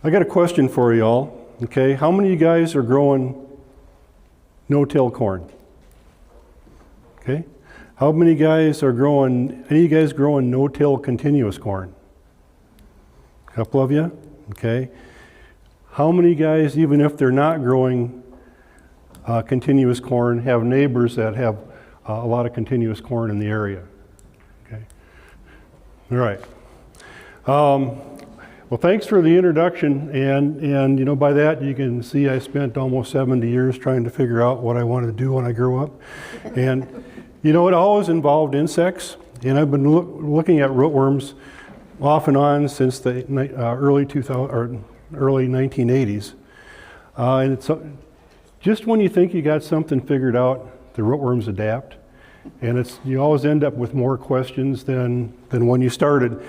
I got a question for y'all. Okay, how many of you guys are growing no-till corn? Okay, how many guys are growing? Any of you guys growing no-till continuous corn? A couple of you. Okay, how many guys, even if they're not growing continuous corn, have neighbors that have a lot of continuous corn in the area? Okay, all right. Well, thanks for the introduction, and you know, by that you can see I spent almost 70 years trying to figure out what I wanted to do when I grew up. And you know, it always involved insects, and I've been looking at rootworms off and on since the early 1980s. And it's just when you think you got something figured out, the rootworms adapt, and you always end up with more questions than when you started.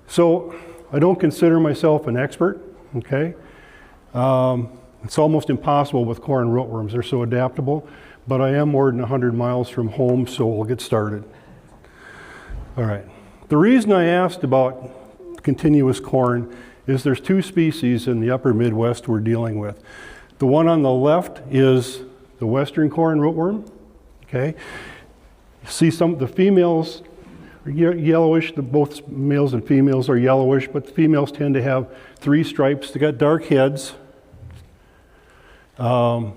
So I don't consider myself an expert, okay? It's almost impossible with corn rootworms. They're so adaptable, but I am more than 100 miles from home, so we'll get started. All right. The reason I asked about continuous corn is there's two species in the upper Midwest we're dealing with. The one on the left is the western corn rootworm, okay? You see some of the females yellowish, both males and females are yellowish, but the females tend to have 3 stripes. They got dark heads. The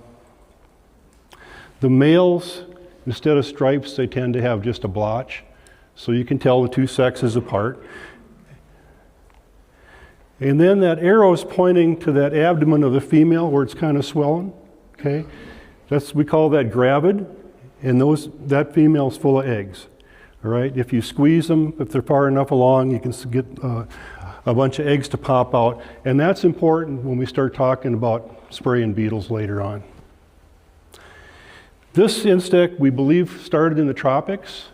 males, instead of stripes, they tend to have just a blotch, so you can tell the two sexes apart. And then that arrow is pointing to that abdomen of the female where it's kind of swelling, okay? We call that gravid, and that female's full of eggs. All right, if you squeeze them, if they're far enough along, you can get a bunch of eggs to pop out. And that's important when we start talking about spraying beetles later on. This insect, we believe, started in the tropics,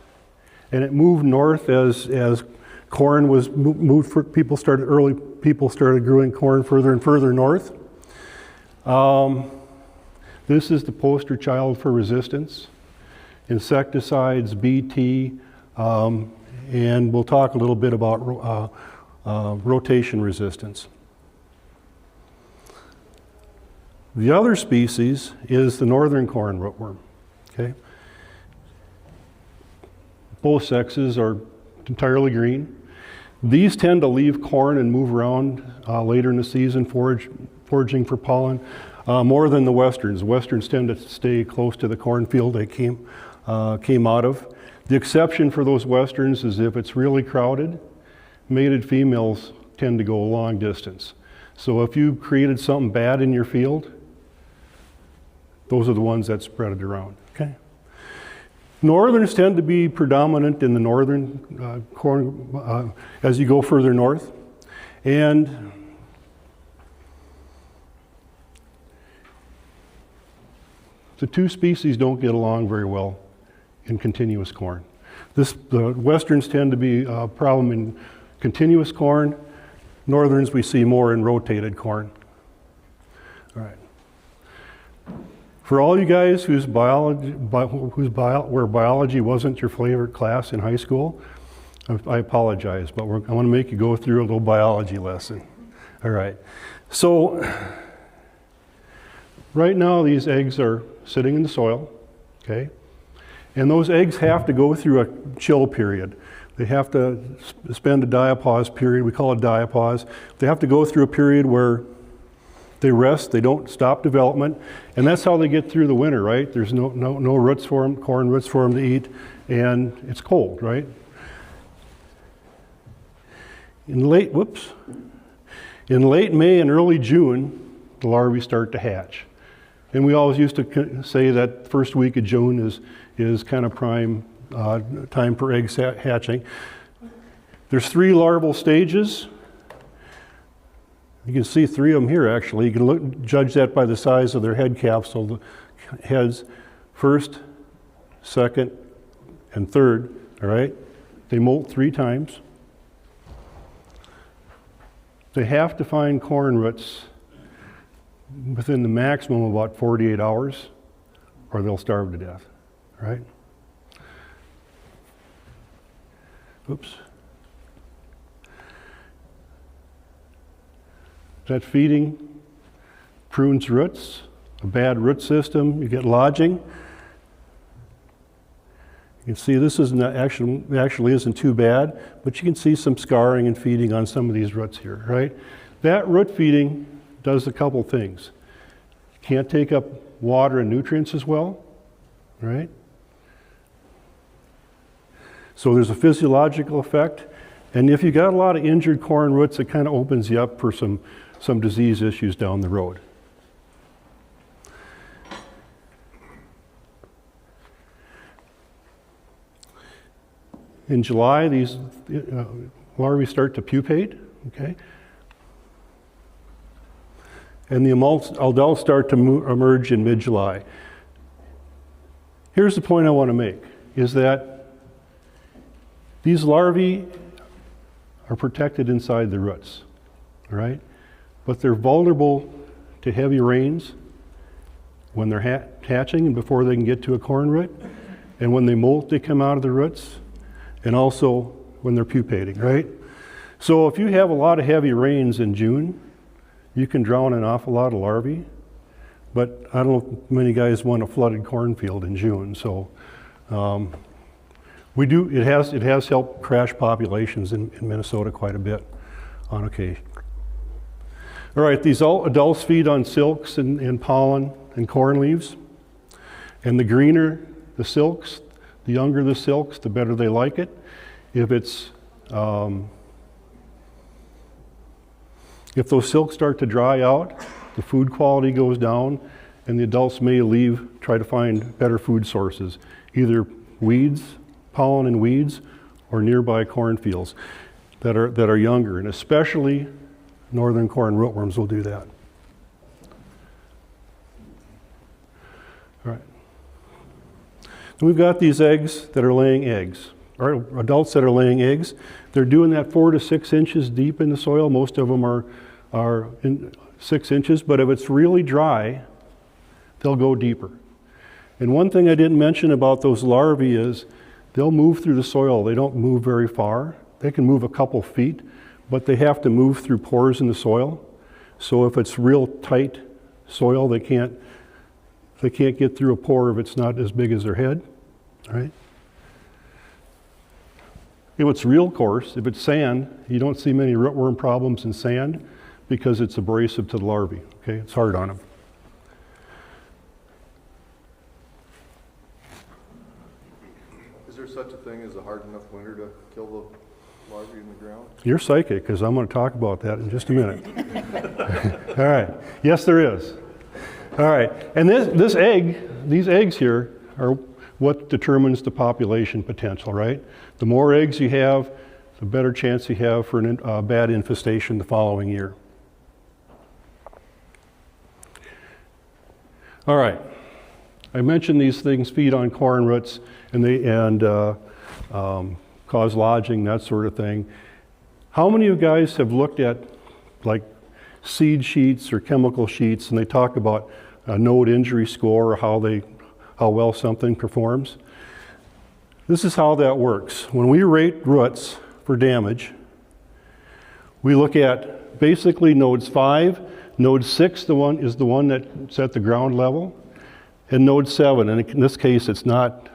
and it moved north as corn was moved. Early people started growing corn further and further north. This is the poster child for resistance. Insecticides, BT, and we'll talk a little bit about rotation resistance. The other species is the northern corn rootworm. Okay? Both sexes are entirely green. These tend to leave corn and move around later in the season, foraging for pollen, more than the westerns. The westerns tend to stay close to the cornfield they came out of. The exception for those westerns is if it's really crowded, mated females tend to go a long distance. So if you created something bad in your field, those are the ones that spread it around. Okay. Northerns tend to be predominant in the northern corn as you go further north. And the two species don't get along very well in continuous corn. The westerns tend to be a problem in continuous corn. Northerns we see more in rotated corn. All right. For all you guys where biology wasn't your favorite class in high school, I apologize, but I want to make you go through a little biology lesson. All right. So right now these eggs are sitting in the soil, okay? And those eggs have to go through a chill period. They have to spend a diapause period. We call it diapause. They have to go through a period where they rest, they don't stop development, and that's how they get through the winter, right? There's no roots for them, corn roots for them to eat, and it's cold, right? In late May and early June, the larvae start to hatch. And we always used to say that first week of June is kind of prime time for eggs hatching. There's 3 larval stages. You can see 3 of them here actually. You can judge that by the size of their head capsule. The heads, first, second, and third, all right? They molt 3 times. They have to find corn roots within the maximum of about 48 hours or they'll starve to death, right? Oops. that feeding prunes roots. A bad root system, you get lodging. You can see this isn't actually isn't too bad, but you can see some scarring and feeding on some of these roots here, right? That root feeding does a couple things. Can't take up water and nutrients as well, right? So there's a physiological effect. And if you got a lot of injured corn roots, it kind of opens you up for some disease issues down the road. In July, these larvae start to pupate, okay? And the adults start to emerge in mid-July. Here's the point I want to make, is that these larvae are protected inside the roots, all right? But they're vulnerable to heavy rains when they're hatching and before they can get to a corn root. And when they molt, they come out of the roots. And also when they're pupating, right? So if you have a lot of heavy rains in June, you can drown an awful lot of larvae. But I don't know if many guys want a flooded cornfield in June. So we do. It has helped crash populations in Minnesota quite a bit on occasion. All right, these adults feed on silks and pollen and corn leaves. And the greener the silks, the younger the silks, the better they like it. If those silks start to dry out, the food quality goes down, and the adults may leave, try to find better food sources, either weeds, pollen and weeds, or nearby cornfields that are younger, and especially northern corn rootworms will do that. All right. We've got these eggs that are laying eggs, or adults that are laying eggs. They're doing that 4 to 6 inches deep in the soil. Most of them are in 6 inches, but if it's really dry, they'll go deeper. And one thing I didn't mention about those larvae is they'll move through the soil. They don't move very far. They can move a couple feet, but they have to move through pores in the soil. So if it's real tight soil, they can't get through a pore if it's not as big as their head. Right? If it's real coarse, if it's sand, you don't see many rootworm problems in sand because it's abrasive to the larvae. Okay, it's hard on them. Is there such a thing as a hard enough winter to kill the larvae in the ground? You're psychic, because I'm going to talk about that in just a minute. All right. Yes, there is. All right. And these eggs here are what determines the population potential, right? The more eggs you have, the better chance you have for a bad infestation the following year. All right. I mentioned these things feed on corn roots and cause lodging, that sort of thing. How many of you guys have looked at like seed sheets or chemical sheets and they talk about a node injury score or how well something performs? This is how that works. When we rate roots for damage, we look at basically nodes 5, node 6 is the one that's at the ground level, and node 7, and in this case it's not,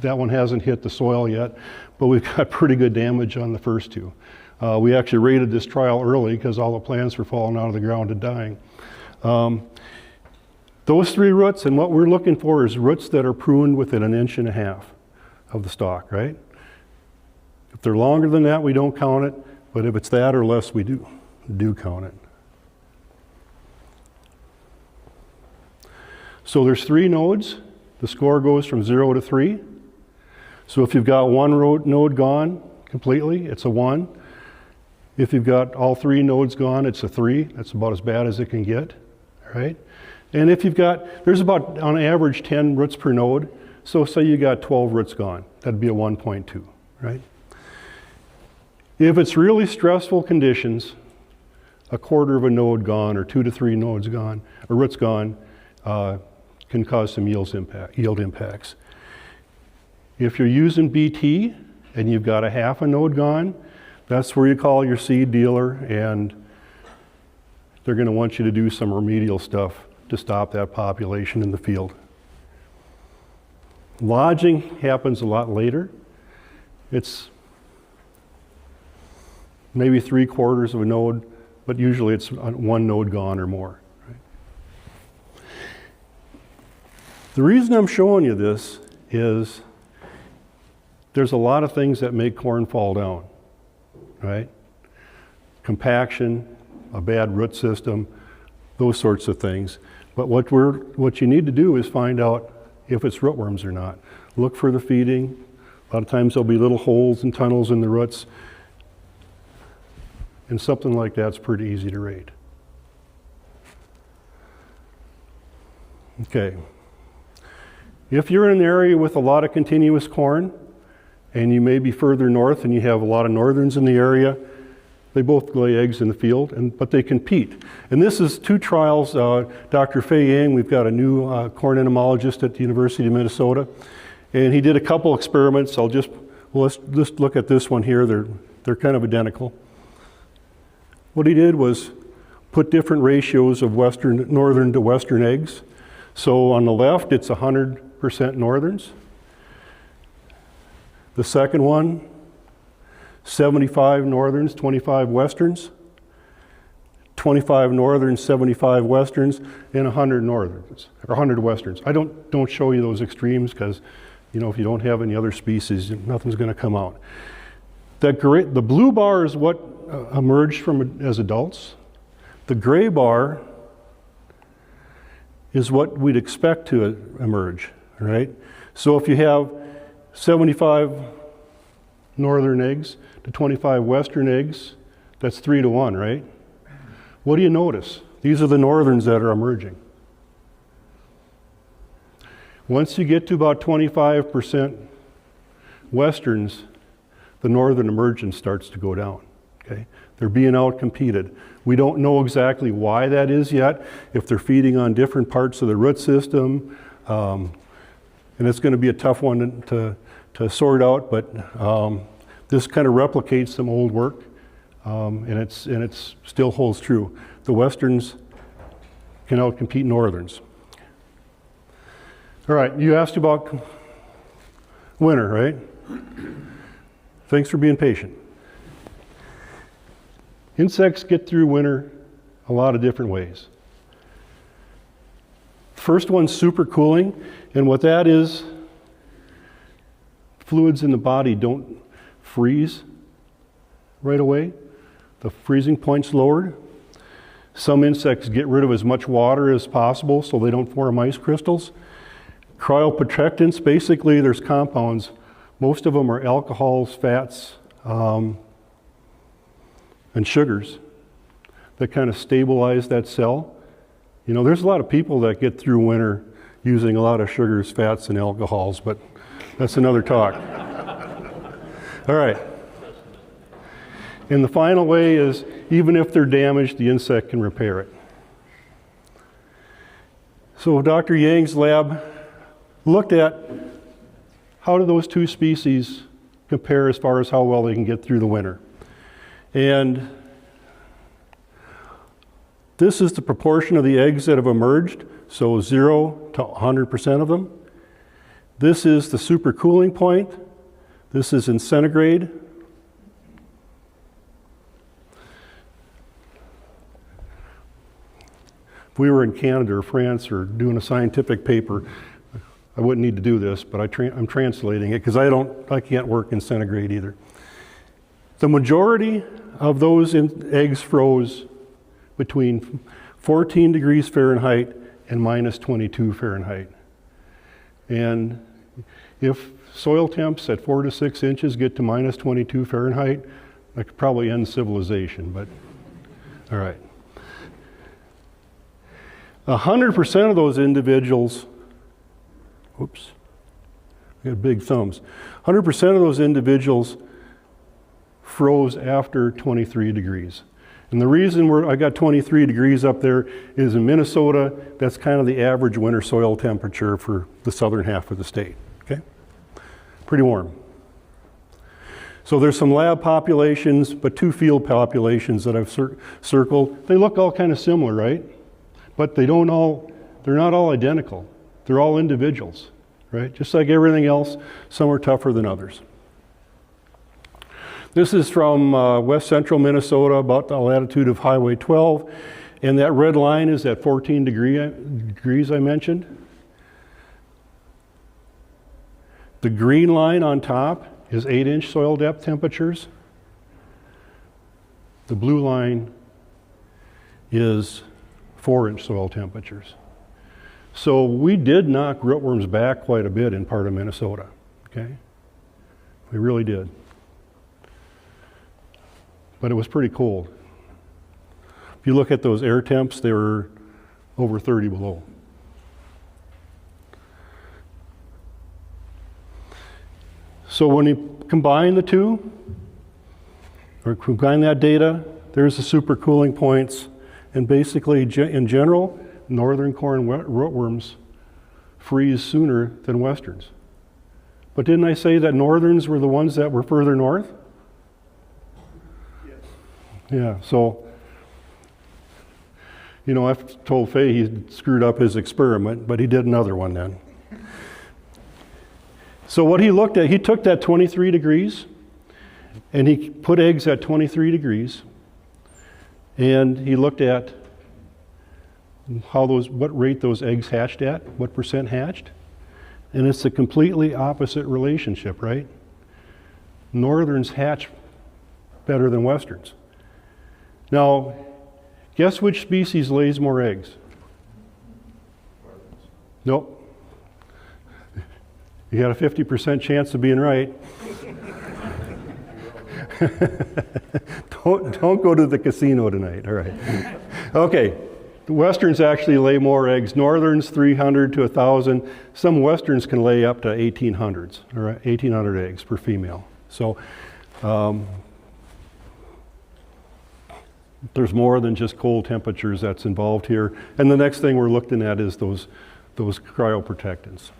that one hasn't hit the soil yet, but we've got pretty good damage on the first two. We actually rated this trial early because all the plants were falling out of the ground and dying. Those 3 roots, and what we're looking for is roots that are pruned within 1.5 inches of the stalk, right? If they're longer than that, we don't count it, but if it's that or less, we do count it. So there's 3 nodes. The score goes from 0 to 3. So if you've got one node gone completely, it's a 1. If you've got all 3 nodes gone, it's a 3. That's about as bad as it can get, right? And if you've got, there's about, on average, 10 roots per node. So say you got 12 roots gone. That'd be a 1.2, right? If it's really stressful conditions, a quarter of a node gone or 2 to 3 nodes gone, or roots gone, can cause some yield impacts. If you're using BT and you've got a half a node gone, that's where you call your seed dealer and they're going to want you to do some remedial stuff to stop that population in the field. Lodging happens a lot later. It's maybe 3/4 of a node, but usually it's one node gone or more. Right? The reason I'm showing you this is there's a lot of things that make corn fall down, right? Compaction, a bad root system, those sorts of things. But what you need to do is find out if it's rootworms or not. Look for the feeding. A lot of times there'll be little holes and tunnels in the roots. And something like that's pretty easy to rate. Okay. If you're in an area with a lot of continuous corn, and you may be further north and you have a lot of northerns in the area, they both lay eggs in the field, but they compete. And this is 2 trials. Dr. Fei Yang, we've got a new corn entomologist at the University of Minnesota, and he did a couple experiments. Let's just look at this one here. They're kind of identical. What he did was put different ratios of northern to western eggs. So on the left, it's 100% northerns. The second one, 75 northerns, 25 westerns, 25 northerns, 75 westerns, and 100 northerns, or 100 westerns. I don't show you those extremes because, if you don't have any other species, nothing's going to come out. The blue bar is what emerged as adults. The gray bar is what we'd expect to emerge, right? So if you have 75 northern eggs to 25 western eggs, that's 3-to-1, right? What do you notice? These are the northerns that are emerging. Once you get to about 25% westerns, the northern emergence starts to go down, okay? They're being outcompeted. We don't know exactly why that is yet, if they're feeding on different parts of the root system, and it's going to be a tough one to sort out, but this kind of replicates some old work, and it still holds true. The westerns can outcompete northerns. All right, you asked about winter, right? Thanks for being patient. Insects get through winter a lot of different ways. First one's supercooling, and what that is, fluids in the body don't freeze right away. The freezing point's lowered. Some insects get rid of as much water as possible so they don't form ice crystals. Cryoprotectants, basically there's compounds. Most of them are alcohols, fats, and sugars that kind of stabilize that cell. There's a lot of people that get through winter using a lot of sugars, fats, and alcohols, but that's another talk. All right. And the final way is, even if they're damaged, the insect can repair it. So Dr. Yang's lab looked at how do those 2 species compare as far as how well they can get through the winter. And this is the proportion of the eggs that have emerged, so 0 to 100% of them. This is the supercooling point. This is in centigrade. If we were in Canada or France or doing a scientific paper, I wouldn't need to do this, but I'm translating it because I can't work in centigrade either. The majority of those eggs froze between 14 degrees Fahrenheit and minus 22 Fahrenheit. And if soil temps at 4 to 6 inches get to minus 22 Fahrenheit, that could probably end civilization, but all right. 100% of those individuals, oops, I got big thumbs. 100% of those individuals froze after 23 degrees. And the reason I got 23 degrees up there is in Minnesota, that's kind of the average winter soil temperature for the southern half of the state, okay? Pretty warm. So there's some lab populations, but 2 field populations that I've circled. They look all kind of similar, right? But they're not all identical. They're all individuals, right? Just like everything else, some are tougher than others. This is from west central Minnesota, about the latitude of Highway 12. And that red line is that 14 degrees I mentioned. The green line on top is 8-inch soil depth temperatures. The blue line is 4-inch soil temperatures. So we did knock rootworms back quite a bit in part of Minnesota, okay? We really did. But it was pretty cold. If you look at those air temps, they were over 30 below. So when you combine the two, or combine that data, there's the supercooling points, and basically in general, northern corn rootworms freeze sooner than westerns. But didn't I say that northerns were the ones that were further north? Yes. Yeah, so, you know, I've told Faye he screwed up his experiment, but he did another one then. So what he looked at, he took that 23 degrees and he put eggs at 23 degrees, and he looked at what rate those eggs hatched at, what percent hatched, and it's a completely opposite relationship, right? Northerns hatch better than westerns. Now, guess which species lays more eggs? Nope. You got a 50% chance of being right. Don't go to the casino tonight, all right. Okay, the westerns actually lay more eggs. Northerns 300 to 1,000. Some westerns can lay up to 1,800s, all right, 1,800 eggs per female. So there's more than just cold temperatures that's involved here. And the next thing we're looking at is those cryoprotectants.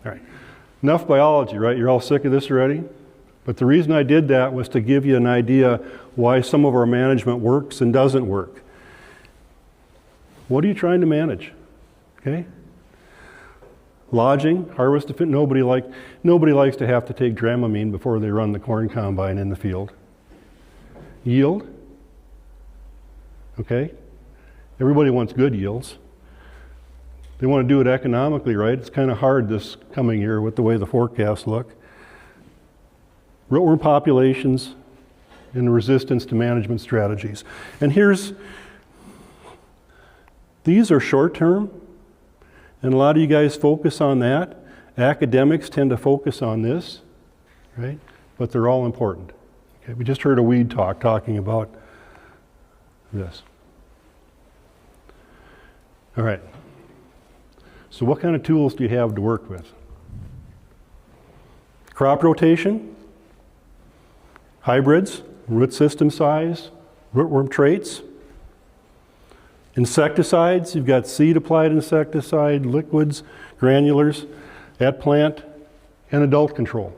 All right, enough biology, right? You're all sick of this already? But the reason I did that was to give you an idea why some of our management works and doesn't work. What are you trying to manage? Okay? Lodging, harvest, nobody likes to have to take Dramamine before they run the corn combine in the field. Yield, okay? Everybody wants good yields. They want to do it economically, right? It's kind of hard this coming year with the way the forecasts look. Rootworm populations and resistance to management strategies. And these are short term, and a lot of you guys focus on that. Academics tend to focus on this, right? But they're all important. Okay, we just heard a weed talk talking about this. All right. So what kind of tools do you have to work with? Crop rotation, hybrids, root system size, rootworm traits. Insecticides, you've got seed-applied insecticide, liquids, granulars, at plant, and adult control.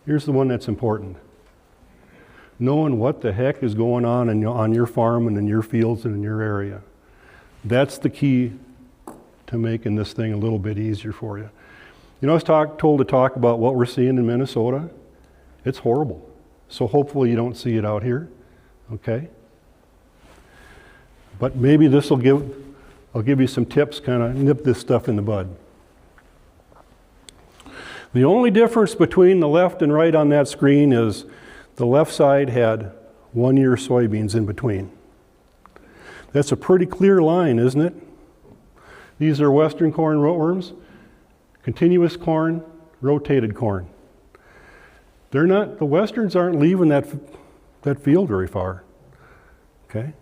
Here's the one that's important. Knowing what the heck is going on on your farm and in your fields and in your area. That's the key to making this thing a little bit easier for you. You know, I was told to talk about what we're seeing in Minnesota. It's horrible. So hopefully you don't see it out here, okay? But maybe I'll give you some tips, kind of nip this stuff in the bud. The only difference between the left and right on that screen is the left side had 1 year soybeans in between. That's a pretty clear line, isn't it? These are western corn rootworms, continuous corn, rotated corn. The westerns aren't leaving that field very far, okay?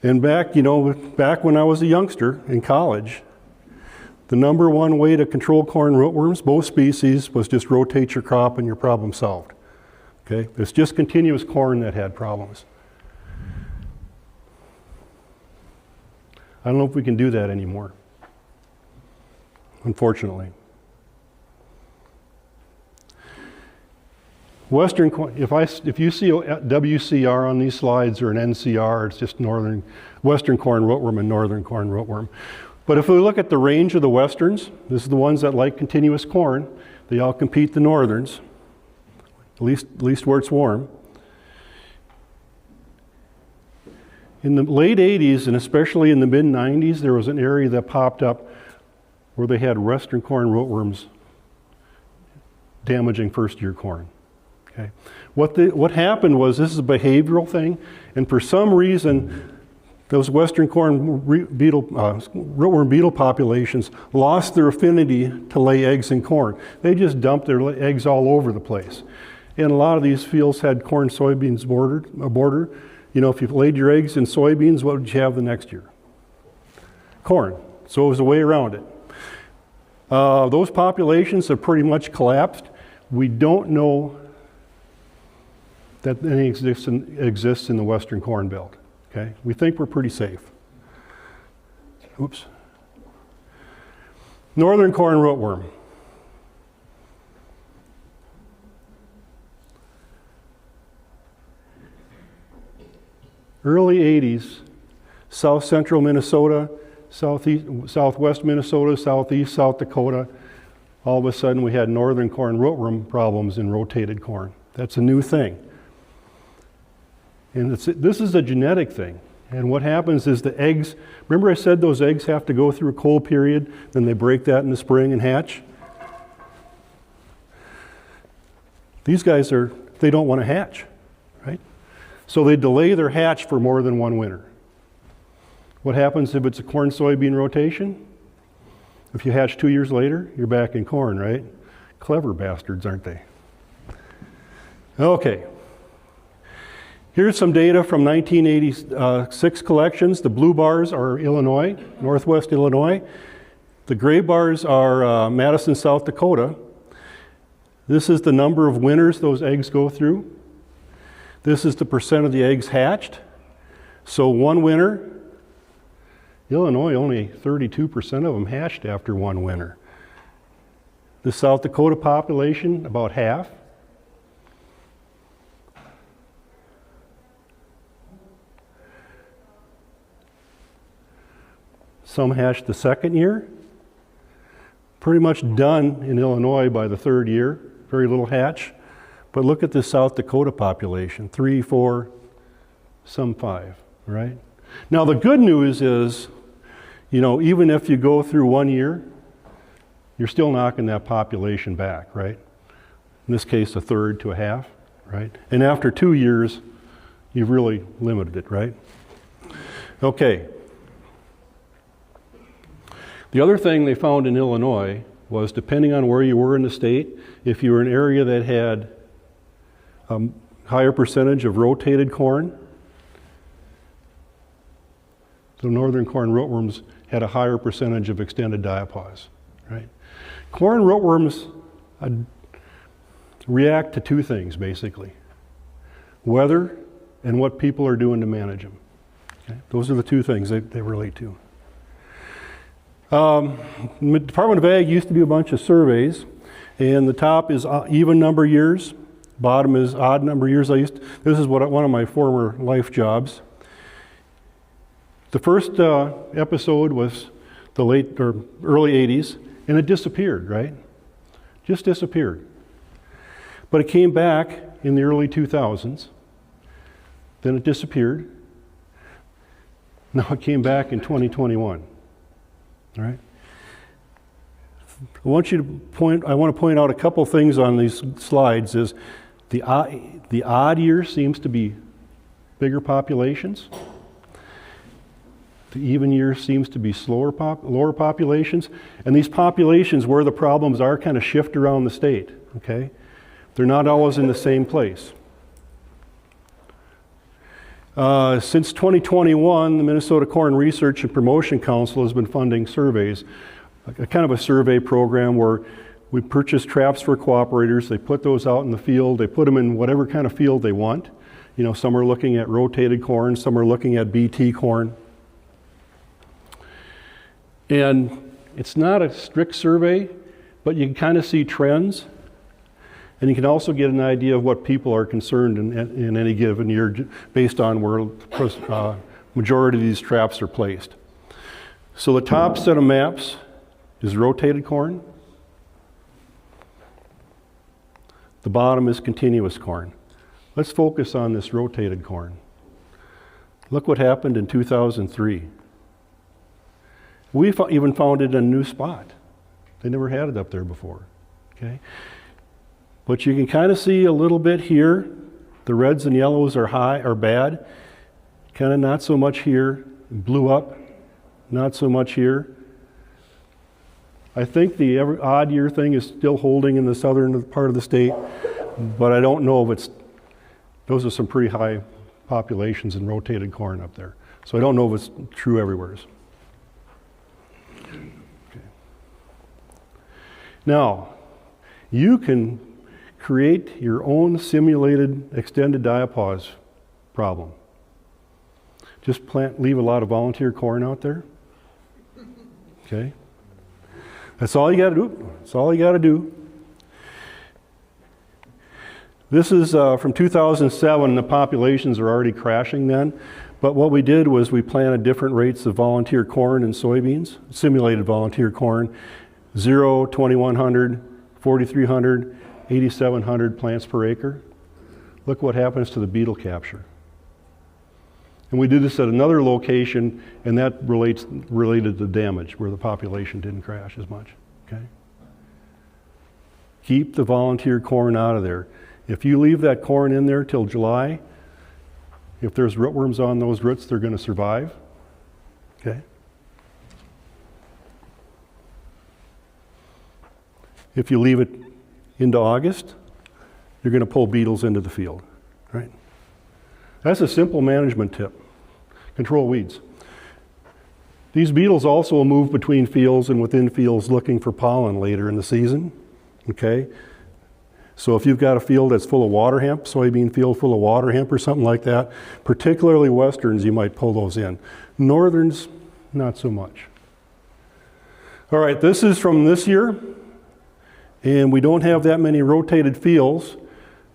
And back when I was a youngster in college, the number one way to control corn rootworms, both species, was just rotate your crop and your problem solved, okay? It's just continuous corn that had problems. I don't know if we can do that anymore, unfortunately. If you see a WCR on these slides or an NCR, it's just Western Corn Rootworm and Northern Corn Rootworm. But if we look at the range of the Westerns, this is the ones that like continuous corn. They all compete the Northerns, at least where it's warm. In the late 80s and especially in the mid 90s, there was an area that popped up where they had Western Corn Rootworms damaging first-year corn. Okay. What happened was, this is a behavioral thing, and for some reason, those Western corn rootworm beetle populations lost their affinity to lay eggs in corn. They just dumped their eggs all over the place. And a lot of these fields had corn soybeans border. You know, if you laid your eggs in soybeans, what would you have the next year? Corn. So it was a way around it. Those populations have pretty much collapsed. We don't know that any exists in the Western Corn Belt. Okay, we think we're pretty safe. Oops. Northern Corn Rootworm. Early 80s, south central Minnesota, southwest Minnesota, southeast South Dakota, all of a sudden we had northern corn rootworm problems in rotated corn. That's a new thing. And this is a genetic thing. And what happens is the eggs, remember I said those eggs have to go through a cold period, then they break that in the spring and hatch? These guys they don't want to hatch, right? So they delay their hatch for more than one winter. What happens if it's a corn-soybean rotation? If you hatch 2 years later, you're back in corn, right? Clever bastards, aren't they? Okay. Here's some data from 1986 collections. The blue bars are Illinois, northwest Illinois. The gray bars are Madison, South Dakota. This is the number of winters those eggs go through. This is the percent of the eggs hatched. So one winter, Illinois, only 32% of them hatched after one winter. The South Dakota population, about half. Some hatched the second year. Pretty much done in Illinois by the third year. Very little hatch. But look at the South Dakota population. 3, 4, some 5, right? Now the good news is, you know, even if you go through 1 year, you're still knocking that population back, right? In this case, a third to a half, right? And after 2 years, you've really limited it, right? Okay. The other thing they found in Illinois was, depending on where you were in the state, if you were in an area that had a higher percentage of rotated corn, the northern corn rootworms had a higher percentage of extended diapause, right? Corn rootworms react to two things, basically. Weather and what people are doing to manage them. Okay? Those are the two things they relate to. Department of Ag used to do a bunch of surveys, and the top is even number years, bottom is odd number years. This is one of my former life jobs. The first episode was the late or early 80s, and it disappeared, right? Just disappeared. But it came back in the early 2000s. Then it disappeared. Now it came back in 2021. All right. I want to point out a couple things on these slides. Is the odd year seems to be bigger populations. The even year seems to be lower populations, and these populations where the problems are kind of shift around the state. Okay, they're not always in the same place. Since 2021, the Minnesota Corn Research and Promotion Council has been funding surveys, a kind of a survey program where we purchase traps for cooperators. They put those out in the field. They put them in whatever kind of field they want. You know, some are looking at rotated corn, some are looking at BT corn. And it's not a strict survey, but you can kind of see trends. And you can also get an idea of what people are concerned in any given year based on where majority of these traps are placed. So the top set of maps is rotated corn. The bottom is continuous corn. Let's focus on this rotated corn. Look what happened in 2003. We even found it in a new spot. They never had it up there before. Okay? But you can kind of see a little bit here. The reds and yellows are bad. Kind of not so much here. Blew up, not so much here. I think the odd year thing is still holding in the southern part of the state, but I don't know if those are some pretty high populations in rotated corn up there. So I don't know if it's true everywhere. Okay. Now, you can create your own simulated extended diapause problem. Just leave a lot of volunteer corn out there. Okay? That's all you got to do. That's all you got to do. This is from 2007. The populations are already crashing then. But what we did was we planted different rates of volunteer corn and soybeans, simulated volunteer corn, 0, 2100, 4300, 8700 plants per acre. Look what happens to the beetle capture. And we did this at another location, and that related to damage, where the population didn't crash as much. Okay? Keep the volunteer corn out of there. If you leave that corn in there till July, if there's rootworms on those roots, they're going to survive. Okay? If you leave it into August, you're going to pull beetles into the field. Right? That's a simple management tip. Control weeds. These beetles also will move between fields and within fields looking for pollen later in the season. Okay? So if you've got a field that's full of water hemp, soybean field full of water hemp or something like that, particularly westerns, you might pull those in. Northerns, not so much. All right, this is from this year, and we don't have that many rotated fields,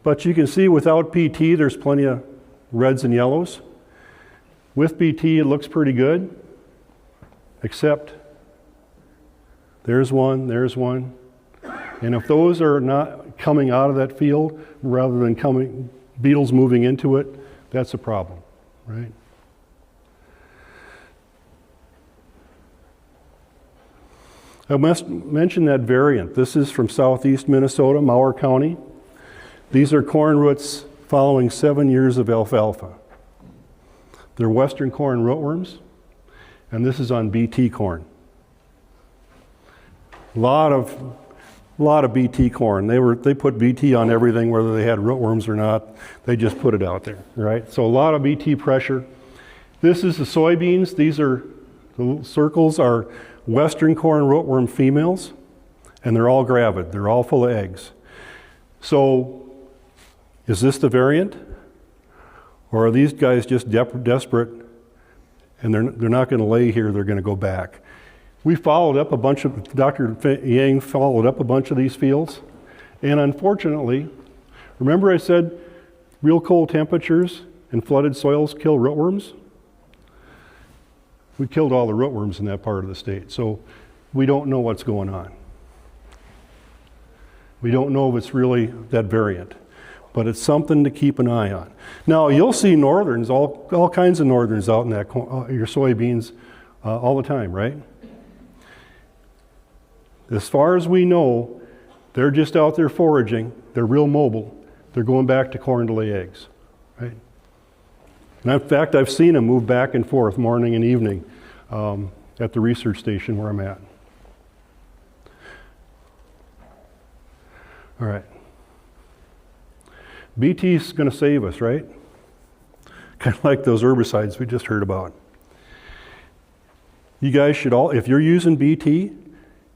but you can see without BT, there's plenty of reds and yellows. With BT, it looks pretty good, except there's one. And if those are not coming out of that field, rather than beetles moving into it, that's a problem, right? I must mention that variant. This is from southeast Minnesota, Mower County. These are corn roots following 7 years of alfalfa. They're western corn rootworms, and this is on BT corn. A lot of BT corn. They put BT on everything, whether they had rootworms or not. They just put it out there, right? So a lot of BT pressure. This is the soybeans. The little circles are western corn rootworm females, and they're all gravid. They're all full of eggs. So is this the variant? Or are these guys just desperate, and they're not going to lay here, they're going to go back? We followed up Dr. Yang followed up a bunch of these fields, and unfortunately, remember I said real cold temperatures and flooded soils kill rootworms? We killed all the rootworms in that part of the state, so we don't know what's going on. We don't know if it's really that variant, but it's something to keep an eye on. Now, you'll see northerns, all kinds of northerns out in your soybeans all the time, right? As far as we know, they're just out there foraging. They're real mobile. They're going back to corn to lay eggs, right? And in fact, I've seen them move back and forth morning and evening at the research station where I'm at. All right. BT's going to save us, right? Kind of like those herbicides we just heard about. You guys should all, if you're using BT,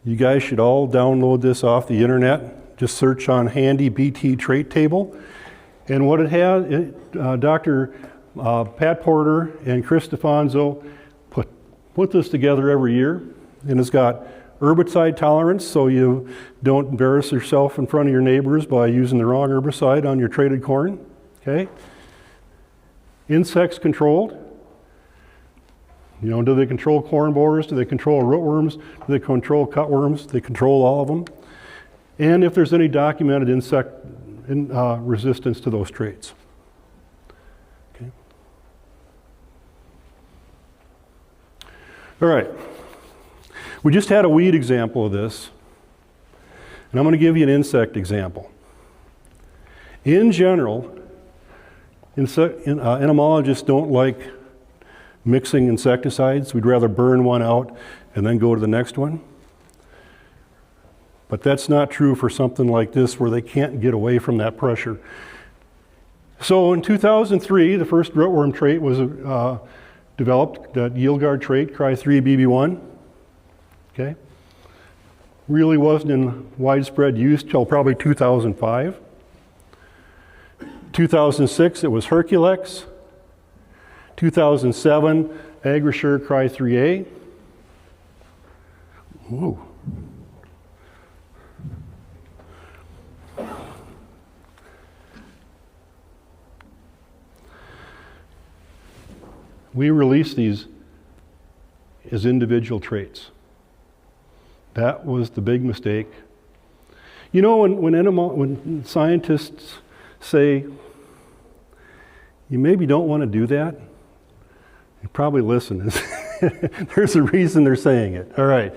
you guys should all download this off the internet. Just search on handy BT trait table. And what it has, Dr. Pat Porter and Chris Stefanzo put this together every year. And it's got herbicide tolerance, so you don't embarrass yourself in front of your neighbors by using the wrong herbicide on your traded corn. Okay? Insects controlled. You know, do they control corn borers? Do they control rootworms? Do they control cutworms? They control all of them. And if there's any documented insect resistance to those traits. Okay. All right. We just had a weed example of this, and I'm going to give you an insect example. In general, entomologists don't like mixing insecticides. We'd rather burn one out and then go to the next one. But that's not true for something like this where they can't get away from that pressure. So in 2003, the first rootworm trait was developed, that yield guard trait, Cry3BB1. Okay? Really wasn't in widespread use till probably 2005. 2006, it was Herculex. 2007, Agrasure Cry3A. Whoa. We release these as individual traits. That was the big mistake. You know, when scientists say, you maybe don't want to do that, you probably listen. There's a reason they're saying it. All right.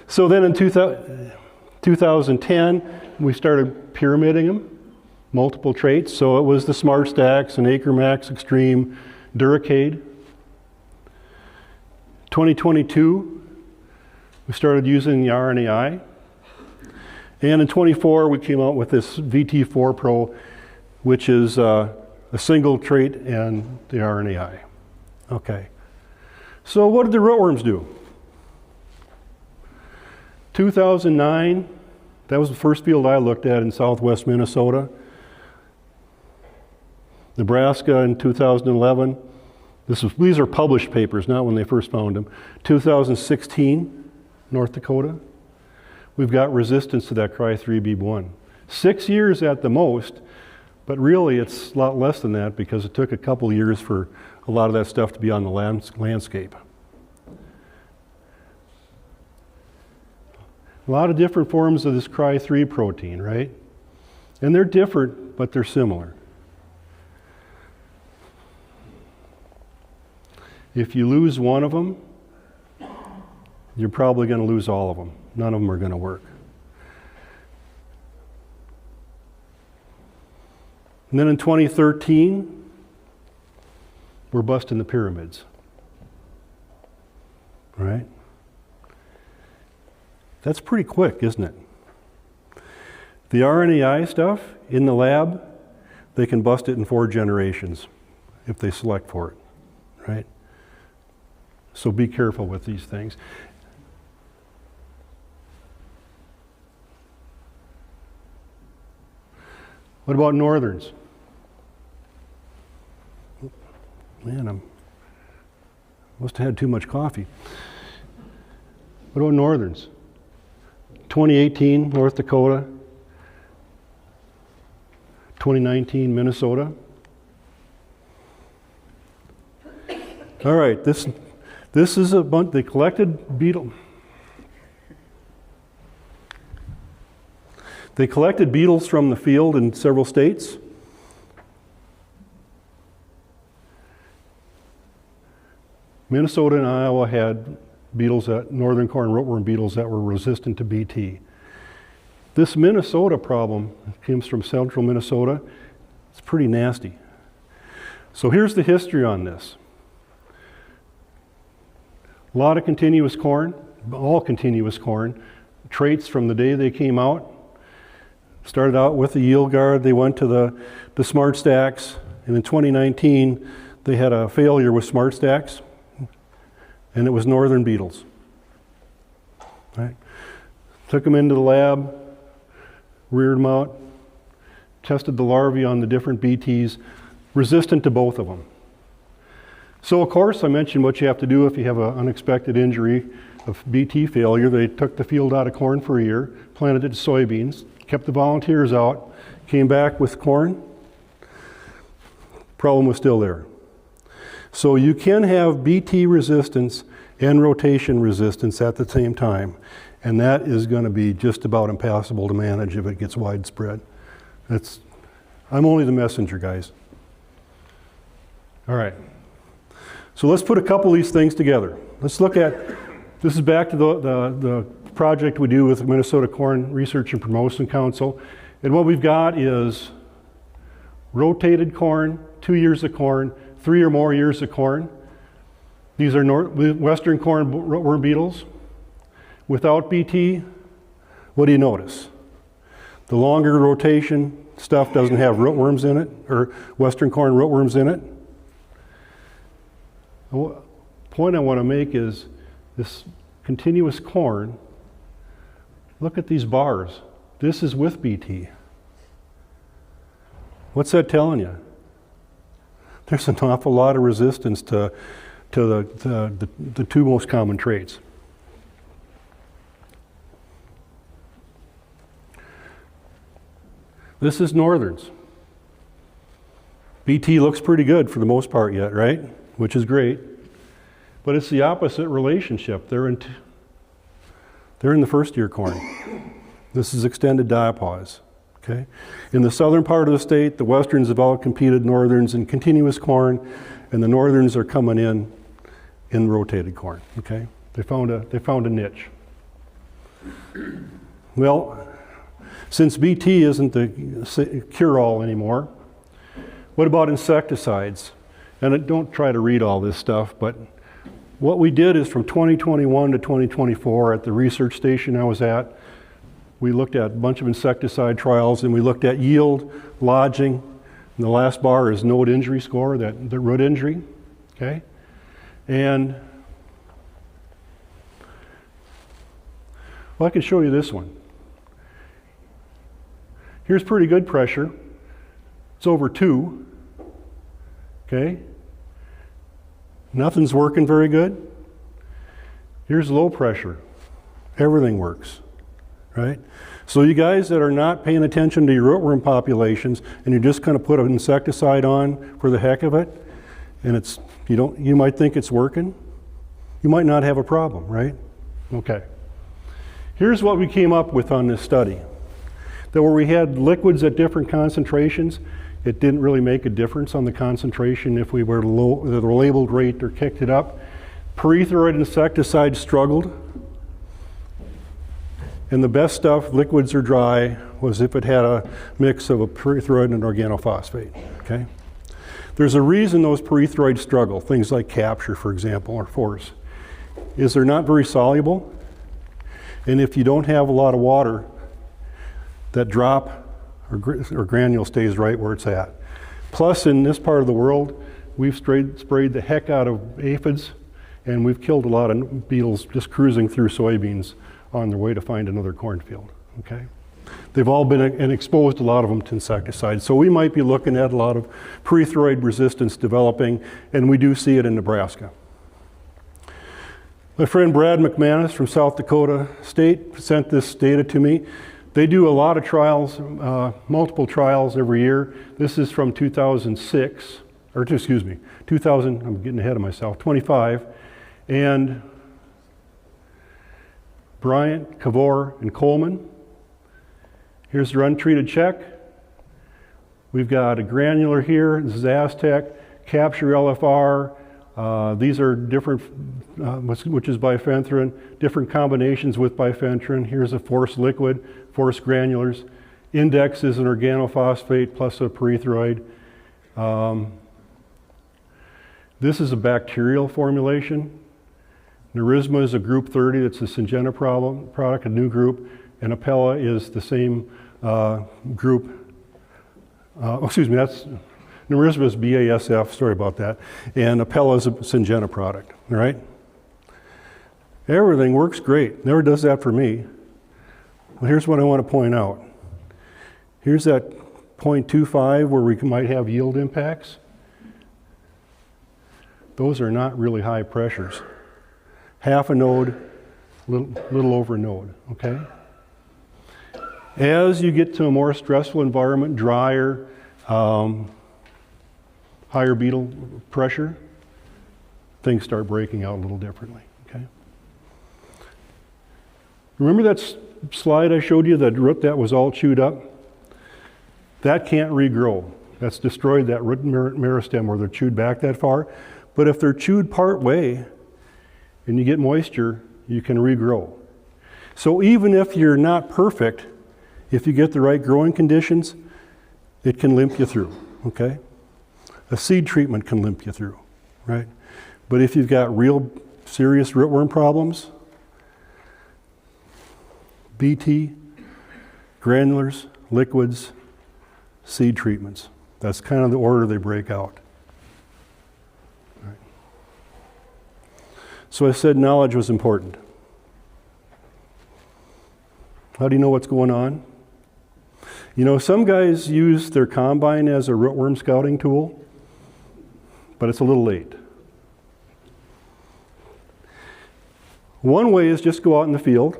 So then in 2010, we started pyramiding them, multiple traits. So it was the Smart Stacks and Acre Max Extreme, Duracade. 2022, we started using the RNAi. And in 24, we came out with this VT4 Pro, which is a single trait and the RNAi. Okay. So what did the rootworms do? 2009, that was the first field I looked at in southwest Minnesota. Nebraska in 2011. These are published papers, not when they first found them. 2016, North Dakota. We've got resistance to that Cry3BB1. 6 years at the most, but really it's a lot less than that because it took a couple years for a lot of that stuff to be on the landscape. A lot of different forms of this Cry3 protein, right? And they're different, but they're similar. If you lose one of them, you're probably going to lose all of them. None of them are going to work. And then in 2013, we're busting the pyramids. Right? That's pretty quick, isn't it? The RNAi stuff in the lab, they can bust it in 4 generations if they select for it. Right? So be careful with these things. What about northerns? Man, I must have had too much coffee. What about northerns? 2018, North Dakota. 2019, Minnesota. All right, this is a bunch, they collected beetle. They collected beetles from the field in several states. Minnesota and Iowa had beetles, northern corn rootworm beetles that were resistant to BT. This Minnesota problem comes from central Minnesota. It's pretty nasty. So here's the history on this. A lot of continuous corn, all continuous corn, traits from the day they came out. Started out with the yield guard, they went to the Smart Stacks, and in 2019 they had a failure with Smart Stacks, and it was northern beetles. Right? Took them into the lab, reared them out, tested the larvae on the different BTs, resistant to both of them. So of course I mentioned what you have to do if you have an unexpected injury of BT failure, they took the field out of corn for a year, planted it to soybeans, kept the volunteers out, came back with corn. Problem was still there. So you can have BT resistance and rotation resistance at the same time, and that is going to be just about impossible to manage if it gets widespread. I'm only the messenger, guys. All right. So let's put a couple of these things together. Let's look at, this is back to the project we do with the Minnesota Corn Research and Promotion Council. And what we've got is rotated corn, 2 years of corn, 3 or more years of corn. These are western corn rootworm beetles. Without BT, what do you notice? The longer rotation stuff doesn't have rootworms in it, or western corn rootworms in it. The point I want to make is this continuous corn, look at these bars. This is with BT. What's that telling you? There's an awful lot of resistance to the two most common traits. This is northerns. BT looks pretty good for the most part yet, right? Which is great. But it's the opposite relationship. They're in the first year corn. This is extended diapause. Okay? In the southern part of the state, the westerns have all competed northerns in continuous corn, and the northerns are coming in rotated corn. Okay? They found a niche. Well, since BT isn't the cure-all anymore, what about insecticides? And don't try to read all this stuff, but what we did is from 2021 to 2024 at the research station I was at, we looked at a bunch of insecticide trials, and we looked at yield, lodging, and the last bar is node injury score, the root injury, okay? And well, I can show you this one. Here's pretty good pressure. It's over 2, okay? Nothing's working very good. Here's low pressure. Everything works, right? So you guys that are not paying attention to your rootworm populations and you're just going to put an insecticide on for the heck of it, and you might think it's working, you might not have a problem, right? Okay. Here's what we came up with on this study. That where we had liquids at different concentrations, it didn't really make a difference on the concentration if we were low, the labeled rate or kicked it up. Perethroid insecticide struggled. And the best stuff, liquids or dry, was if it had a mix of a perethroid and an organophosphate, okay? There's a reason those perethroids struggle, things like capture, for example, or force, is they're not very soluble. And if you don't have a lot of water, that drop or granule stays right where it's at. Plus, in this part of the world, we've sprayed the heck out of aphids, and we've killed a lot of beetles just cruising through soybeans on their way to find another cornfield, okay? They've all been and exposed a lot of them to insecticides. So we might be looking at a lot of perethroid resistance developing, and we do see it in Nebraska. My friend Brad McManus from South Dakota State sent this data to me. They do a lot of trials, multiple trials every year. This is from 2006, or excuse me, 2000, I'm getting ahead of myself, 25. And Bryant, Kavor, and Coleman. Here's their untreated check. We've got a granular here, this is Aztec, capture LFR. These are different, which is bifenthrin, different combinations with bifenthrin. Here's a force liquid, force granulars. Index is an organophosphate plus a perethroid. This is a bacterial formulation. Nerisma is a group 30, that's a Syngenta product, a new group, and Apella is the same group. Excuse me, that's Nerisma is BASF, sorry about that, and Apella is a Syngenta product, all right? Everything works great, never does that for me. Well, here's what I want to point out. Here's that 0.25 where we might have yield impacts. Those are not really high pressures. Half a node, little over a node, okay? As you get to a more stressful environment, drier, higher beetle pressure, things start breaking out a little differently, okay? Remember that slide I showed you, that root that was all chewed up? That can't regrow. That's destroyed that root meristem where they're chewed back that far. But if they're chewed part way and you get moisture, you can regrow. So even if you're not perfect, if you get the right growing conditions, it can limp you through, okay? A seed treatment can limp you through, right? But if you've got real serious rootworm problems, BT, granulars, liquids, seed treatments. That's kind of the order they break out. Right. So I said knowledge was important. How do you know what's going on? You know, some guys use their combine as a rootworm scouting tool, but it's a little late. One way is just go out in the field,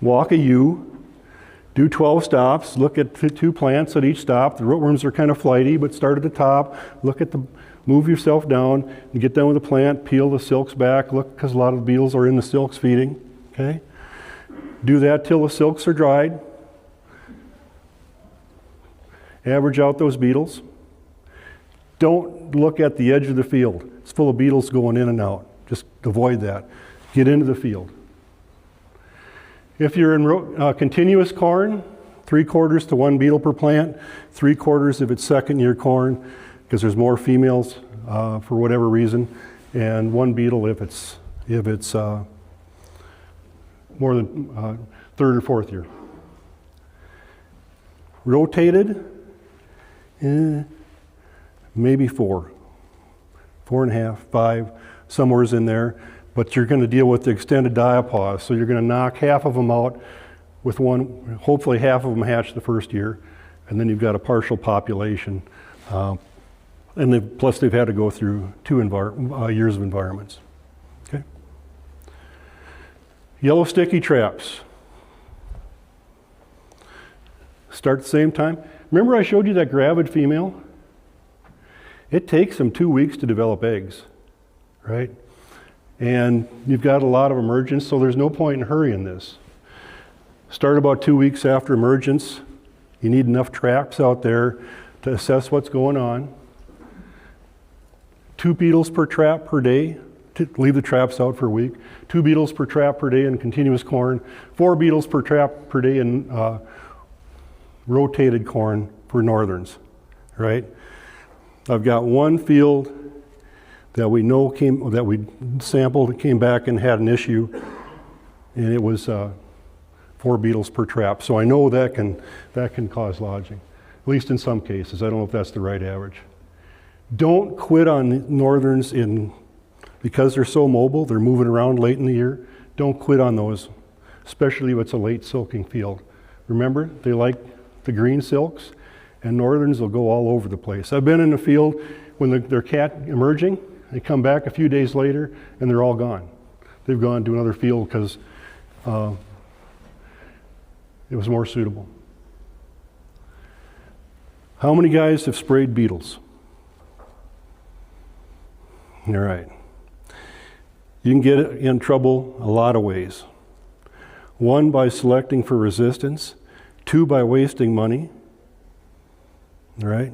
walk a U, do 12 stops, look at 2 plants at each stop. The rootworms are kind of flighty, but start at the top, move yourself down, and get done with the plant, peel the silks back, look, because a lot of the beetles are in the silks feeding, okay? Do that till the silks are dried. Average out those beetles. Don't look at the edge of the field. It's full of beetles going in and out. Just avoid that. Get into the field. If you're in continuous corn, 3/4 to 1 beetle per plant, 3/4 if it's second-year corn, because there's more females for whatever reason, and 1 beetle if it's more than third or fourth year. Rotated, maybe 4, 4.5, 5, somewhere's in there. But you're going to deal with the extended diapause, so you're going to knock half of them out with one, hopefully half of them hatch the first year, and then you've got a partial population. And plus they've had to go through 2 years of environments. Okay. Yellow sticky traps. Start at the same time. Remember I showed you that gravid female? It takes them 2 weeks to develop eggs, right? And you've got a lot of emergence, so there's no point in hurrying this. Start about 2 weeks after emergence. You need enough traps out there to assess what's going on. 2 beetles per trap per day. Leave the traps out for a week. 2 beetles per trap per day in continuous corn. 4 beetles per trap per day in rotated corn for northerns, right? I've got 1 field that we know that we sampled, came back and had an issue, and it was 4 beetles per trap. So I know that can cause lodging, at least in some cases. I don't know if that's the right average. Don't quit on northerns because they're so mobile, they're moving around late in the year. Don't quit on those, especially if it's a late silking field. Remember, they like the green silks, and northerns will go all over the place. I've been in a field when they're emerging. They come back a few days later, and they're all gone. They've gone to another field because it was more suitable. How many guys have sprayed beetles? All right. You can get in trouble a lot of ways. 1, by selecting for resistance. 2, by wasting money. All right.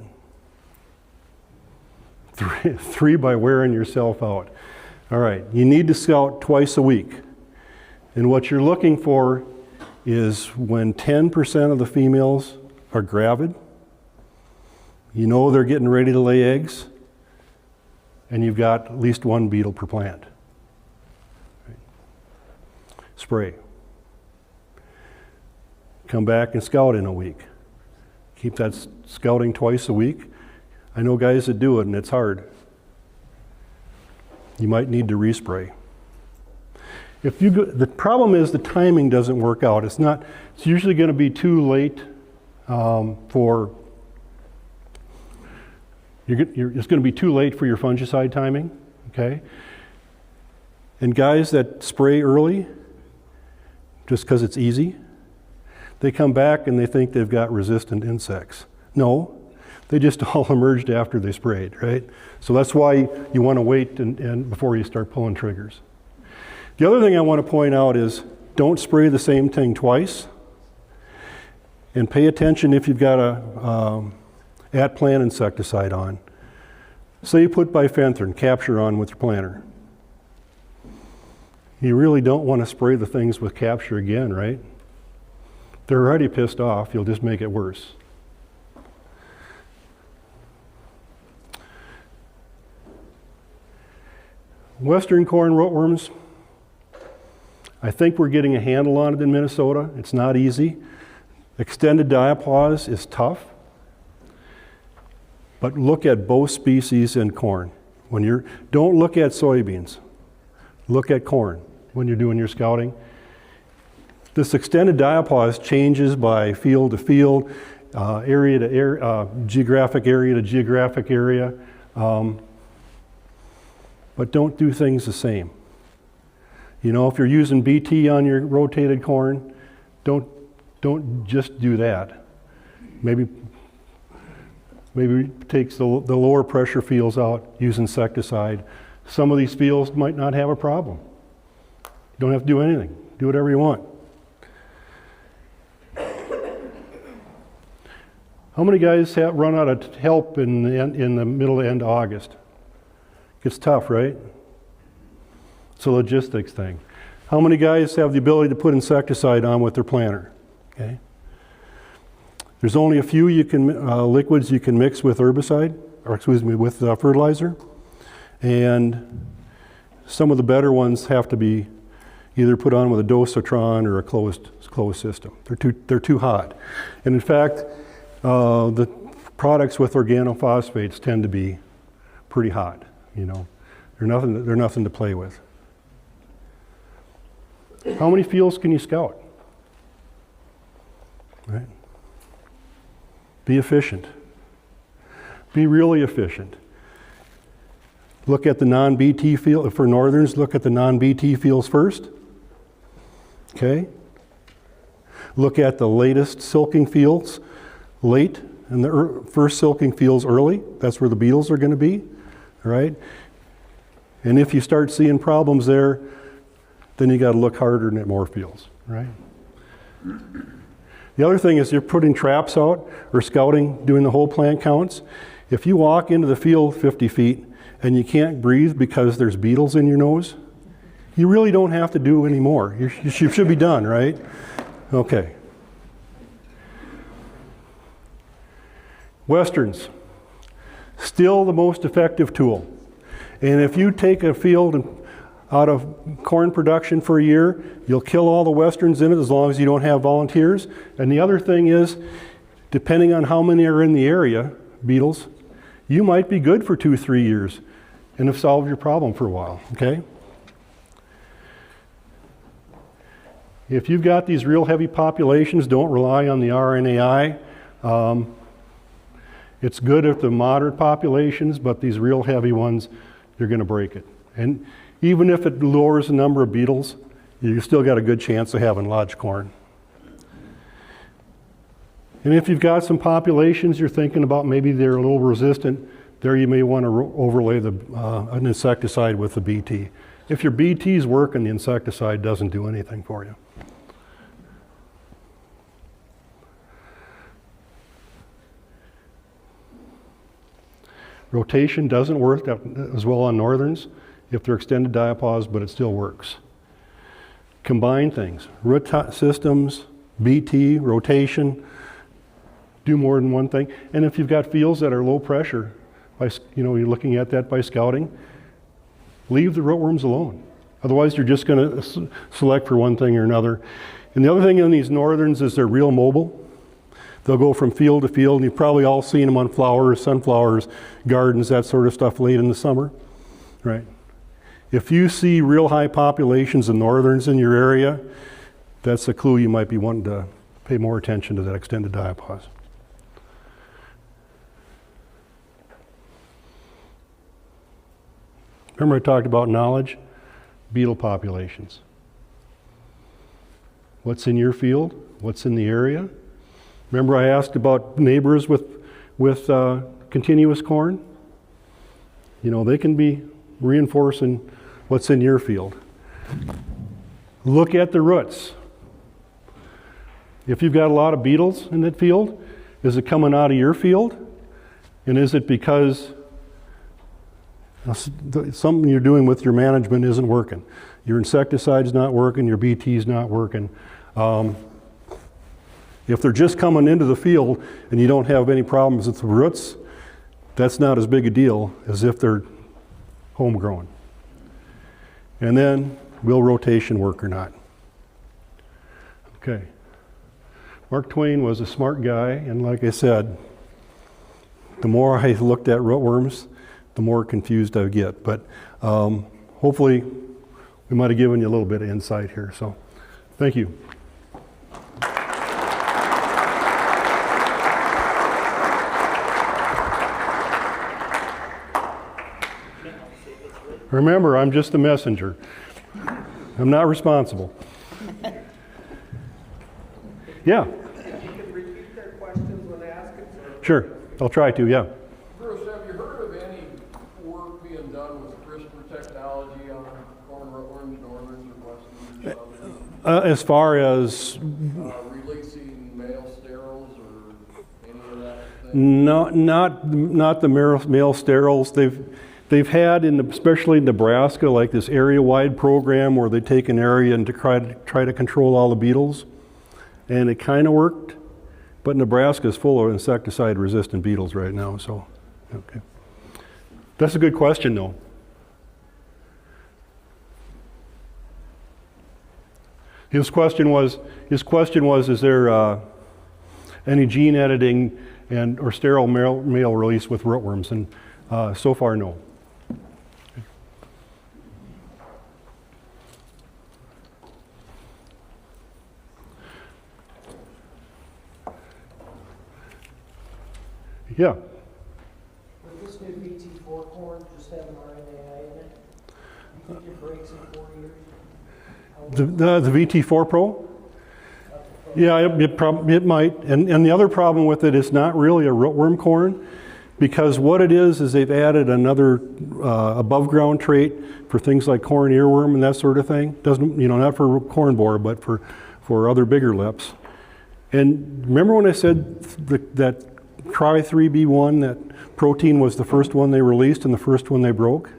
3, by wearing yourself out. All right, you need to scout twice a week. And what you're looking for is when 10% of the females are gravid, you know they're getting ready to lay eggs, and you've got at least 1 beetle per plant. Right. Spray. Come back and scout in a week. Keep that scouting twice a week. I know guys that do it, and it's hard. You might need to respray. The problem is the timing doesn't work out. It's usually going to be too late it's going to be too late for your fungicide timing, okay? And guys that spray early, just because it's easy. They come back and they think they've got resistant insects. No, they just all emerged after they sprayed, right? So that's why you want to wait and before you start pulling triggers. The other thing I want to point out is don't spray the same thing twice. And pay attention if you've got a at-plant insecticide on. Say you put bifenthrin, capture on with your planter. You really don't want to spray the things with capture again, right? They're already pissed off, you'll just make it worse. Western corn rootworms, I think we're getting a handle on it in Minnesota. It's not easy. Extended diapause is tough. But look at both species in corn. Don't look at soybeans. Look at corn when you're doing your scouting. This extended diapause changes by field to field, area to area, geographic area to geographic area. But don't do things the same. You know, if you're using BT on your rotated corn, don't just do that. Maybe takes the lower pressure fields out, use insecticide. Some of these fields might not have a problem. You don't have to do anything. Do whatever you want. How many guys have run out of help in the middle to end of August? It's tough, right? It's a logistics thing. How many guys have the ability to put insecticide on with their planter? Okay. There's only a few liquids you can mix with herbicide, or excuse me, with fertilizer. And some of the better ones have to be either put on with a dosatron or a closed system. They're too hot. And in fact, the products with organophosphates tend to be pretty hot. You know, they're nothing to play with. How many fields can you scout? Right? Be efficient. Be really efficient. Look at the non-BT field. For northerns, look at the non-BT fields first. Okay? Look at the latest silking fields late, and the first silking fields early. That's where the beetles are going to be. All right? And if you start seeing problems there, then you got to look harder at more fields. Right? The other thing is you're putting traps out or scouting, doing the whole plant counts. If you walk into the field 50 feet and you can't breathe because there's beetles in your nose, you really don't have to do any more. You should be done, right? Okay. Westerns, still the most effective tool. And if you take a field out of corn production for a year, you'll kill all the westerns in it as long as you don't have volunteers. And the other thing is, depending on how many are in the area, beetles, you might be good for 2-3 years and have solved your problem for a while, okay? If you've got these real heavy populations, don't rely on the RNAi. It's good at the moderate populations, but these real heavy ones, you're going to break it. And even if it lowers the number of beetles, you still got a good chance of having lodge corn. And if you've got some populations you're thinking about maybe they're a little resistant, there you may want to overlay an insecticide with the BT. If your BT's working, the insecticide doesn't do anything for you. Rotation doesn't work as well on northerns if they're extended diapause, but it still works. Combine things, root systems, BT, rotation, do more than one thing. And if you've got fields that are low pressure, you're looking at that by scouting, leave the rootworms alone. Otherwise, you're just going to select for one thing or another. And the other thing in these northerns is they're real mobile. They'll go from field to field, and you've probably all seen them on flowers, sunflowers, gardens, that sort of stuff late in the summer, right? If you see real high populations of northerns in your area, that's a clue you might be wanting to pay more attention to that extended diapause. Remember I talked about knowledge? Beetle populations. what's in your field, what's in the area. Remember I asked about neighbors with continuous corn? You know, they can be reinforcing what's in your field. Look at the roots. If you've got a lot of beetles in that field, is it coming out of your field? And is it because something you're doing with your management isn't working? Your insecticide's not working, your BT's not working. If they're just coming into the field and you don't have any problems with the roots, that's not as big a deal as if they're homegrown. And then, will rotation work or not? Okay. Mark Twain was a smart guy, and like I said, the more I looked at rootworms, the more confused I get. But hopefully, we might have given you a little bit of insight here. So, thank you. Remember, I'm just a messenger. I'm not responsible. Yeah. You can repeat their questions when asked. Sure, I'll try to, yeah. Bruce, have you heard of any work being done with CRISPR technology on corn rootworms, northern or western or southern? As far as Releasing male sterols or any of that thing? not the male sterols. They've had, especially in Nebraska, like this area-wide program where they take an area and to try to control all the beetles. And it kind of worked, but Nebraska is full of insecticide-resistant beetles right now, so, okay. That's a good question, though. His question was, is there any gene editing or sterile male release with rootworms? And so far, no. Yeah. Would this new BT4 corn just have an RNAi in it? You think it breaks in 4 years? The VT4 Pro? Yeah, it might. And the other problem with it is not really a rootworm corn, because what it is they've added another above ground trait for things like corn earworm and that sort of thing. Doesn't, not for corn borer, but for other bigger lips. And remember when I said that Cry3B1, that protein was the first one they released and the first one they broke?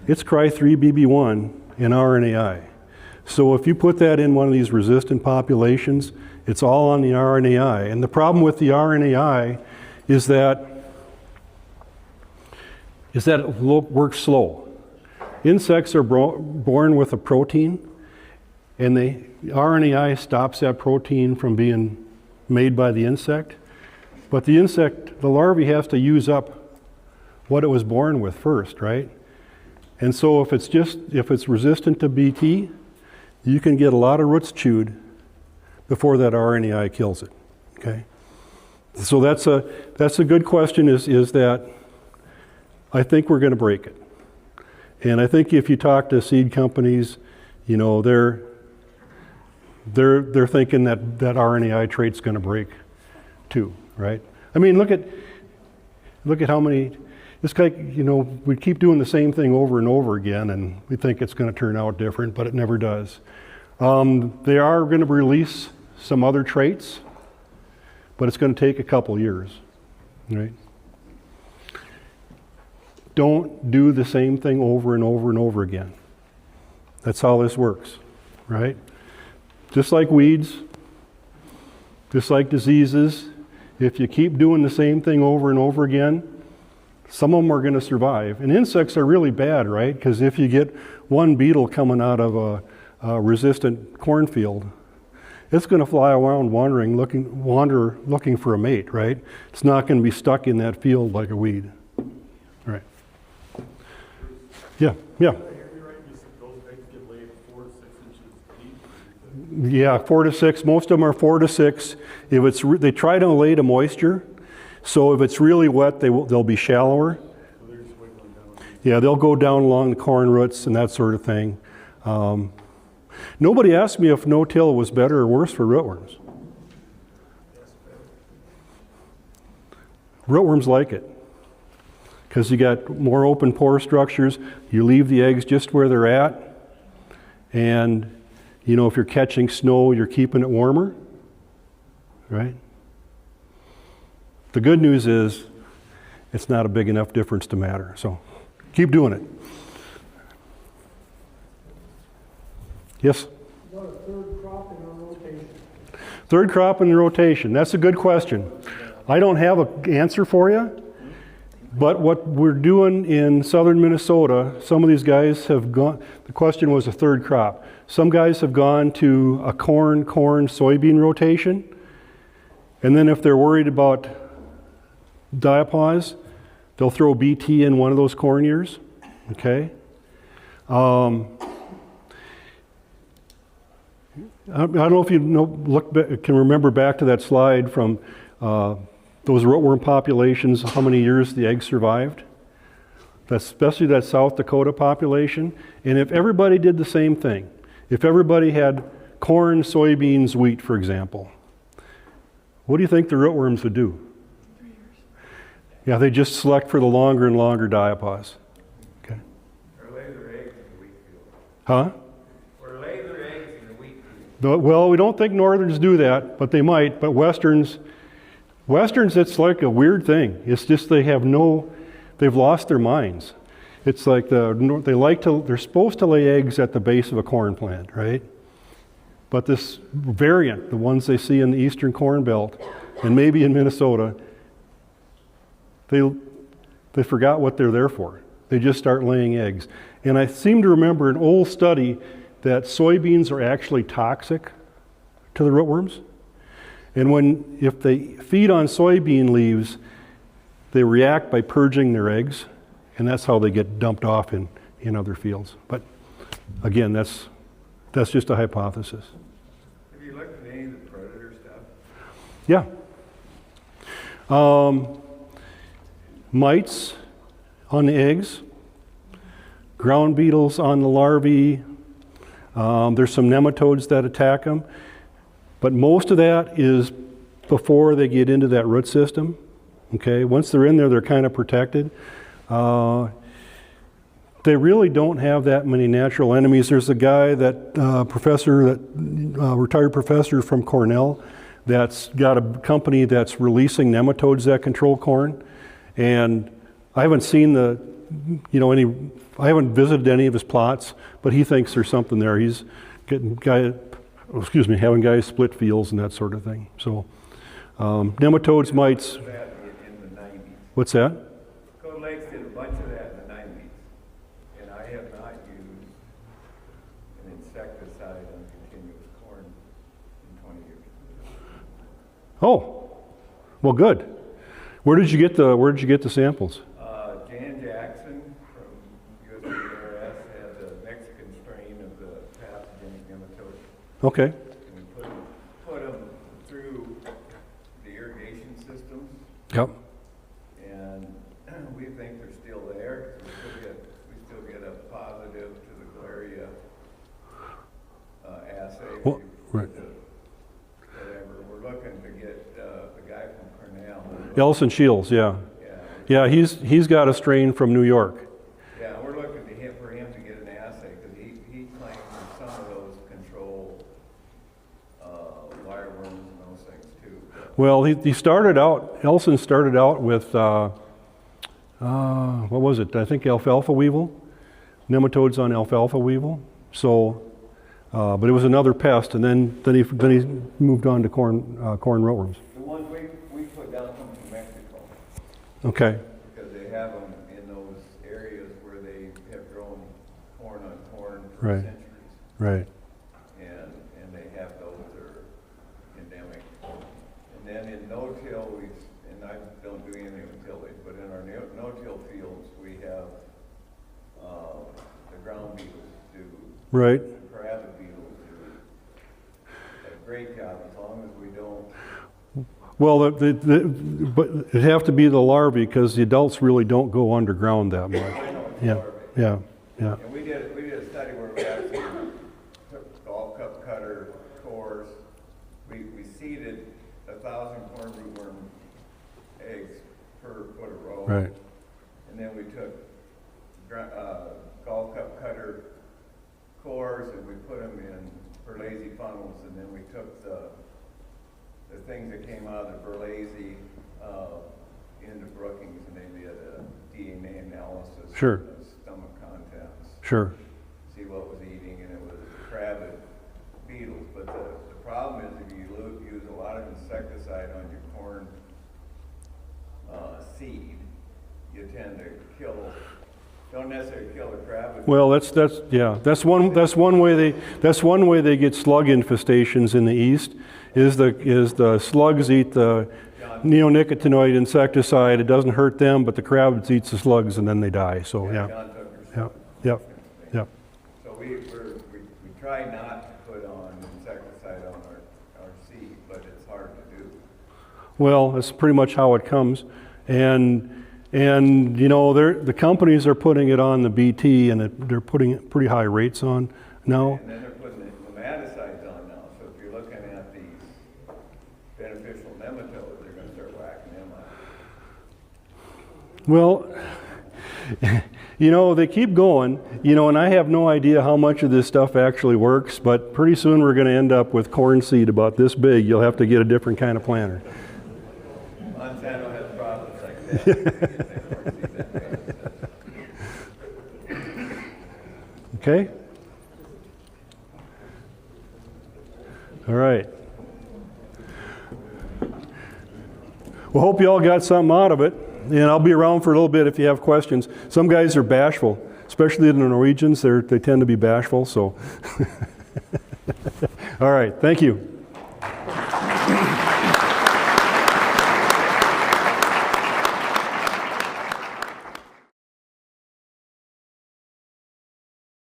It's Cry3BB1 in RNAi. So if you put that in one of these resistant populations, it's all on the RNAi. And the problem with the RNAi is that it works slow. Insects are born with a protein, and the RNAi stops that protein from being made by the insect. But the larvae has to use up what it was born with first, right? And so if it's resistant to BT, you can get a lot of roots chewed before that RNAi kills it, okay? So that's a good question, is that I think we're going to break it. And I think if you talk to seed companies, they're thinking that RNAi trait's going to break too, right? I mean, look at how many, this guy, we keep doing the same thing over and over again, and we think it's going to turn out different, but it never does. They are going to release some other traits, but it's going to take a couple years, right? Don't do the same thing over and over and over again. That's how this works, right? Just like weeds, just like diseases, if you keep doing the same thing over and over again, some of them are going to survive. And insects are really bad, right? Because if you get one beetle coming out of a resistant cornfield, it's going to fly around looking for a mate, right? It's not going to be stuck in that field like a weed. Right. Yeah. Yeah, 4 to 6. Most of them are 4 to 6. They try to lay to moisture. So if it's really wet, they'll be shallower. Yeah, they'll go down along the corn roots and that sort of thing. Nobody asked me if no-till was better or worse for rootworms. Rootworms like it because you got more open pore structures. You leave the eggs just where they're at, and you know, if you're catching snow, you're keeping it warmer, right? The good news is it's not a big enough difference to matter, so keep doing it. Yes? What a third crop in our rotation? Third crop in the rotation. That's a good question. I don't have an answer for you, but what we're doing in southern Minnesota, some of these guys have gone, the question was a third crop. Some guys have gone to a corn, soybean rotation, and then if they're worried about diapause, they'll throw BT in one of those corn years, okay? I don't know if you can remember back to that slide from those rootworm populations, how many years the eggs survived. That's especially that South Dakota population. And if everybody did the same thing, if everybody had corn, soybeans, wheat, for example, what do you think the rootworms would do? 3 years. Yeah, they just select for the longer and longer diapause. Okay. Or lay their eggs in the wheat field. Huh? Or lay their eggs in the wheat field. Well, we don't think northerns do that, but they might. But westerns, it's like a weird thing. It's just they've lost their minds. It's like they're supposed to lay eggs at the base of a corn plant, right? But this variant, the ones they see in the eastern corn belt, and maybe in Minnesota, they forgot what they're there for. They just start laying eggs. And I seem to remember an old study that soybeans are actually toxic to the rootworms. And if they feed on soybean leaves, they react by purging their eggs, and that's how they get dumped off in other fields. But again, that's just a hypothesis. Have you looked at any of the predator stuff? Yeah. Mites on the eggs, ground beetles on the larvae. There's some nematodes that attack them. But most of that is before they get into that root system. Okay, once they're in there, they're kind of protected. They really don't have that many natural enemies. There's a guy retired professor from Cornell, that's got a company that's releasing nematodes that control corn. And I haven't seen I haven't visited any of his plots, but he thinks there's something there. He's having guys split fields and that sort of thing. So nematodes, mites. That in the 90s. What's that? Cold Lakes did a bunch of that in the 90s. And I have not used an insecticide on continuous corn in 20 years. Oh, well, good. Where did you get the samples? Jan Jackson from USDRS had the Mexican strain of the pathogenic nematode. Okay. And we put them through the irrigation systems, Yep. and we think they're still there. We still get a positive to the Glaria assay. Well, right. Whatever. We're looking to get the guy from Cornell. Ellison Shields, yeah. Yeah, he's got a strain from New York. Yeah, we're looking for him to get an assay because he claims that some of those control wireworms and those things too. Well, Ellison started out with, what was it? I think alfalfa weevil, nematodes on alfalfa weevil. So, but it was another pest, and then he moved on to corn rootworms. The ones we put down come from Mexico Okay. because they have them in those areas where they have grown corn on corn for Right. centuries. Right. And they have those that are endemic. And then in no-till, and I don't do anything with tillage, but in our no-till fields, we have the ground beetles do, Right. the crab beetles do a great job as long as we don't. Well, but it'd have to be the larvae because the adults really don't go underground that much. Yeah. Yeah. Yeah. And we did a study where we actually took Right. And then we took golf cup cutter cores and we put them in Berlazy funnels, and then we took the things that came out of the Berlazy into Brookings, and they did a DNA analysis Sure. of the stomach contents, Sure. see what was eating, and it was crabid beetles. But the problem is if you use a lot of insecticide on your corn seed, you tend to don't necessarily kill the crabid. Well, that's one way they get slug infestations in the east is the slugs eat the neonicotinoid insecticide. It doesn't hurt them, but the crabs eats the slugs and then they die. So yeah. John took your Yep. Yep. So we try not to put on insecticide on our seed, but it's hard to do. Well, that's pretty much how it comes, and you know the companies are putting it on the BT, and they're putting pretty high rates on now. And then they're putting the nematicides on now. So if you're looking at these beneficial nematodes, they're going to start whacking them out. Well, you know, they keep going, you know, and I have no idea how much of this stuff actually works, but pretty soon we're going to end up with corn seed about this big. You'll have to get a different kind of planter. Monsanto has problems like that. Okay? All right. Well, hope you all got something out of it. And I'll be around for a little bit if you have questions. Some guys are bashful, especially the Norwegians. They tend to be bashful. So, all right. Thank you.